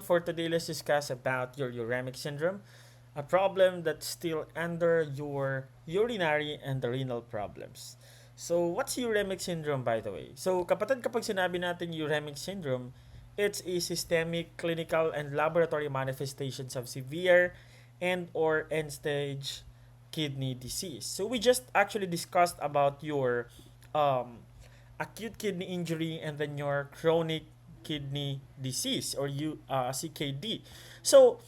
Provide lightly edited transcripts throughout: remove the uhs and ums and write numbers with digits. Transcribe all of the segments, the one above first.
For today, let's discuss about your uremic syndrome, a problem that's still under your urinary and renal problems. So, what's uremic syndrome, by the way? So, kapag sinabi natin uremic syndrome, it's a systemic, clinical, and laboratory manifestations of severe and or end-stage kidney disease. So, we just actually discussed about your um, acute kidney injury and then your chronic kidney disease or CKD. So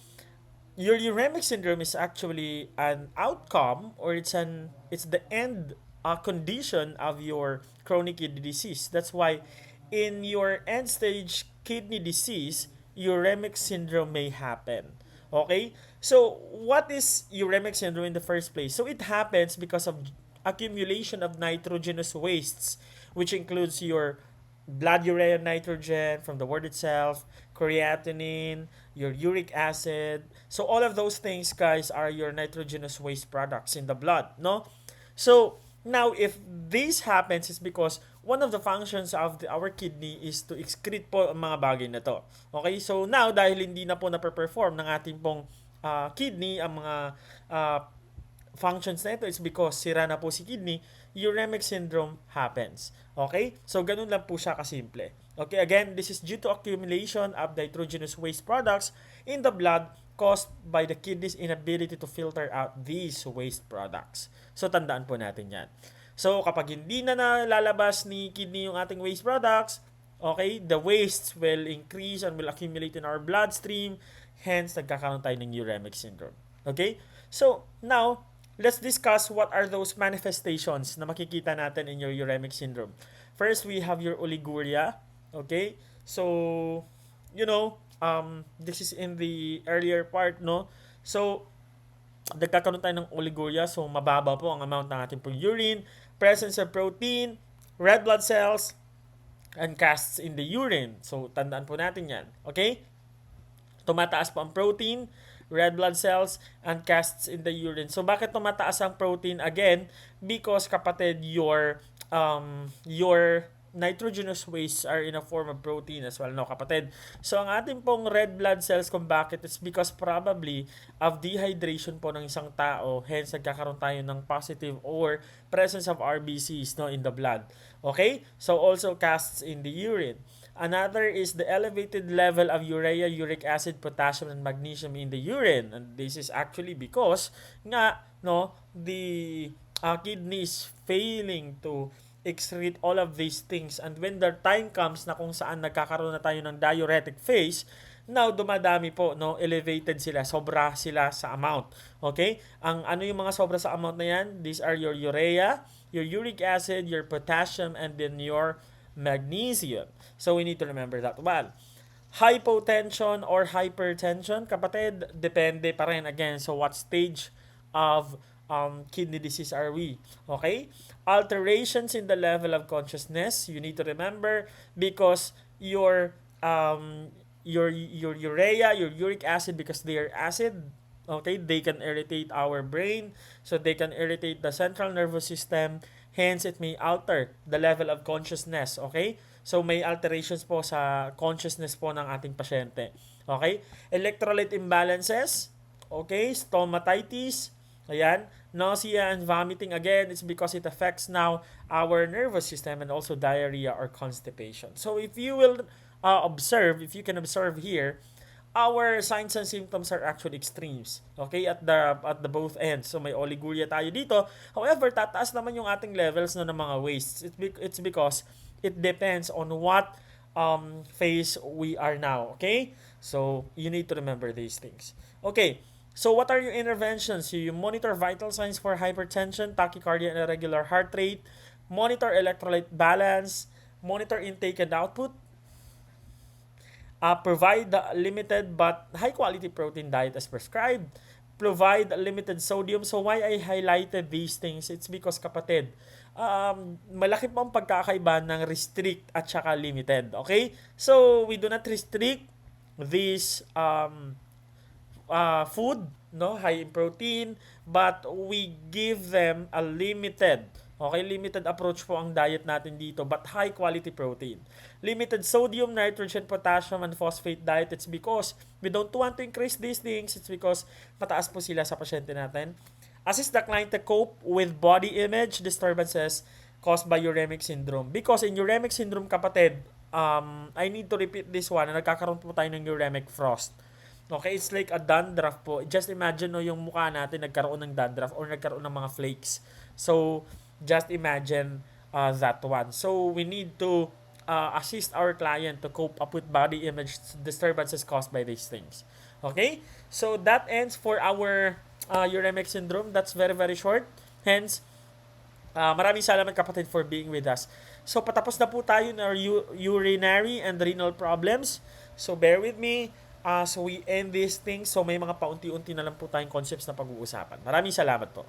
your uremic syndrome is actually an outcome or it's the end condition of your chronic kidney disease. That's why in your end stage kidney disease, uremic syndrome may happen. Okay? So what is uremic syndrome in the first place? So it happens because of accumulation of nitrogenous wastes, which includes your blood urea nitrogen from the word itself, creatinine, your uric acid. So all of those things, guys, are your nitrogenous waste products in the blood, no? So now, if this happens, it's because one of the functions of our kidney is to excrete po ang mga bagay na to. Okay? So now, dahil hindi na po na-perform ng ating pong kidney ang mga uh, functions na ito, is because sira na po si kidney, uremic syndrome happens. Okay? So, ganun lang po siya kasimple. Okay, again, this is due to accumulation of nitrogenous waste products in the blood caused by the kidney's inability to filter out these waste products. So, tandaan po natin yan. So, kapag hindi na nalalabas ni kidney yung ating waste products, okay, the wastes will increase and will accumulate in our bloodstream. Hence, nagkakaroon tayo ng uremic syndrome. Okay? So, now, let's discuss what are those manifestations na makikita natin in your uremic syndrome. First, we have your oliguria. Okay? So, this is in the earlier part, no? So, nagkakaroon tayo ng oliguria. So, mababa po ang amount ng ating pong urine, presence of protein, red blood cells, and casts in the urine. So, tandaan po natin yan. Okay? Tumataas po ang protein, red blood cells, and casts in the urine. So, bakit tumataas ang protein? Again, because, kapatid, your nitrogenous wastes are in a form of protein as well, no, kapatid? So, ang ating pong red blood cells, kung bakit, it's because probably of dehydration po ng isang tao. Hence, nagkakaroon tayo ng positive or presence of RBCs, no, in the blood. Okay? So, also casts in the urine. Another is the elevated level of urea, uric acid, potassium, and magnesium in the urine. And this is actually because nga, no, the kidney is failing to excrete all of these things. And when the time comes na kung saan nagkakaroon na tayo ng diuretic phase, now dumadami po, no, elevated sila, sobra sila sa amount. Okay? Ang ano yung mga sobra sa amount na yan? These are your urea, your uric acid, your potassium, and then your magnesium. So we need to remember that well. Hypotension or hypertension, kapatid, depende pa rin again. So what stage of kidney disease are we? Okay? Alterations in the level of consciousness, you need to remember because your urea, your uric acid, because they are acid, okay, they can irritate our brain, so they can irritate the central nervous system. Hence, it may alter the level of consciousness, okay? So, may alterations po sa consciousness po ng ating pasyente. Okay? Electrolyte imbalances, okay? Stomatitis, ayan. Nausea and vomiting, again, it's because it affects now our nervous system and also diarrhea or constipation. So, if you will if you can observe here, our signs and symptoms are actually extremes. Okay? At the both ends. So may oliguria tayo dito. However, tataas naman yung ating levels na ng mga wastes. It's because it depends on what phase we are now. Okay? So you need to remember these things. Okay. So what are your interventions? You monitor vital signs for hypertension, tachycardia, and irregular heart rate. Monitor electrolyte balance. Monitor intake and output. Provide limited but high quality protein diet as prescribed. Provide limited sodium. So why I highlighted these things? It's because, kapatid, malaki po ang pagkakaiba ng restrict at saka limited. Okay? So we do not restrict this food, no, high in protein, but we give them a limited, Okay, limited approach po ang diet natin dito but high quality protein. Limited sodium, nitrogen, potassium, and phosphate diet. It's because we don't want to increase these things. It's because mataas po sila sa pasyente natin. Assist the client to cope with body image disturbances caused by uremic syndrome. Because in uremic syndrome, kapatid, I need to repeat this one, na nagkakaroon po tayo ng uremic frost. Okay, it's like a dandruff po. Just imagine no, yung mukha natin nagkaroon ng dandruff or nagkaroon ng mga flakes. So, just imagine that one. So, we need to assist our client to cope up with body image disturbances caused by these things. Okay? So, that ends for our uremic syndrome. That's very, very short. Hence, maraming salamat kapatid for being with us. So, patapos na po tayo ng urinary and renal problems. So, bear with me. So, we end these things. So, may mga paunti-unti na lang po tayong concepts na pag-uusapan. Maraming salamat po.